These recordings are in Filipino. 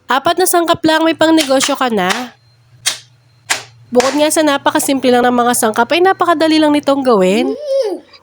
4 na sangkap lang, may pang negosyo ka na. Bukod nga sa napakasimple lang ng mga sangkap, ay napakadali lang nitong gawin.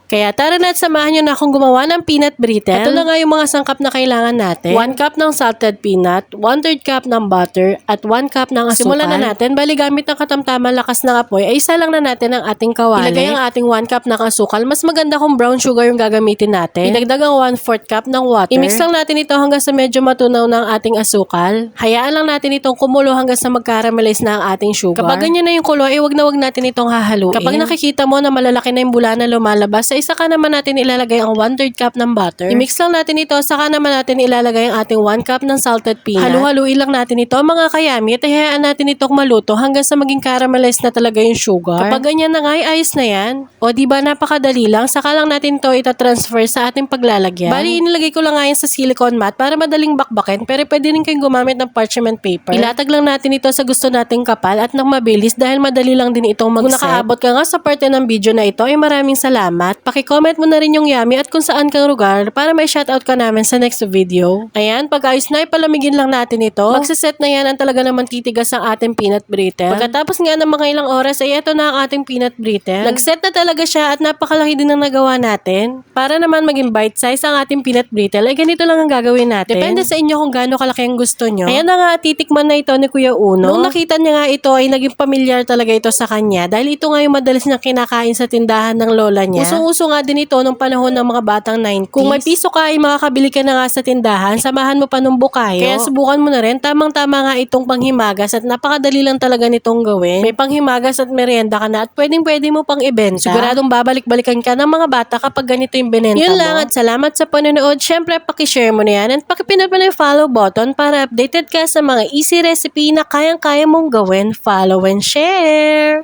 Kaya tara na at samahan nyo na akong gumawa ng peanut brittle. Ito na nga yung mga sangkap na kailangan natin. 1 cup ng salted peanut, 1/3 cup ng butter, at 1 cup ng asukal. Simulan na natin. Bali gamit ng katamtaman lakas ng apoy, ay isa lang na natin ang ating kawali. Ilagay ang ating 1 cup ng asukal. Mas maganda kung brown sugar yung gagamitin natin. Idagdag ang 1/4 cup ng water. I-mix lang natin ito hanggang sa medyo matunaw ng ating asukal. Hayaan lang natin itong kumulo hanggang sa mag-caramelize na ang ating sugar. Kapag ganyan na yung kulo, ay wag natin itong hahaluin. Kapag nakikita mo na malalaki na yung bula na lumalabas, isa ka naman natin ilalagay ang 1/3 cup ng butter. I-mix lang natin ito, saka naman natin ilalagay ang ating 1 cup ng salted peanut. Halu-haluin lang natin ito mga kayami at hayaan natin itong maluto hanggang sa maging caramelized na talaga yung sugar. Kapag ganyan na nga ay ayos na yan. O diba napakadali lang, saka lang natin ito itatransfer sa ating paglalagyan. Bali inilagay ko lang nga yan sa silicone mat para madaling bakbakin, pero pwede rin kayong gumamit ng parchment paper. Ilatag lang natin ito sa gusto nating kapal at nang mabilis dahil madali lang din itong mag-set. Kung nakaabot ka nga sa parte ng video na ito ay maraming salamat. Comment mo na rin yung yummy at kung saan kang lugar para may shoutout ka namin sa next video. Ayan, pag-ayos na, ipalamigin lang natin ito. Magsiset na yan ang talaga naman titigas ang ating peanut brittle. Pagkatapos nga ng mga ilang oras ay ito na ang ating peanut brittle. Nag-set na talaga siya at napakalaki din ang nagawa natin. Para naman maging bite size ang ating peanut brittle ay ganito lang ang gagawin natin. Depende sa inyo kung gaano kalaki ang gusto nyo. Ayan na nga, titikman na ito ni Kuya Uno. Nung nakita niya nga ito ay naging familiar talaga ito sa kanya dahil ito nga yung madalas niyang kinakain sa tindahan ng lola niya. Usong-uso nga din ito nung panahon ng mga batang 90s. Kung may piso ka ay makakabili ka na nga sa tindahan, samahan mo pa nung bukayo. Kaya subukan mo na rin, tamang-tama nga itong panghimagas at napakadali lang talaga nitong gawin. May panghimagas at merienda ka na at pwedeng-pwede mo pang ibenta. Siguradong babalik-balikan ka ng mga bata kapag ganito yung binenta mo. Yun lang at salamat sa panonood. Syempre, pakishare mo na yan at pakipindot mo na yung follow button para updated ka sa mga easy recipe na kayang-kaya mong gawin. Follow and share!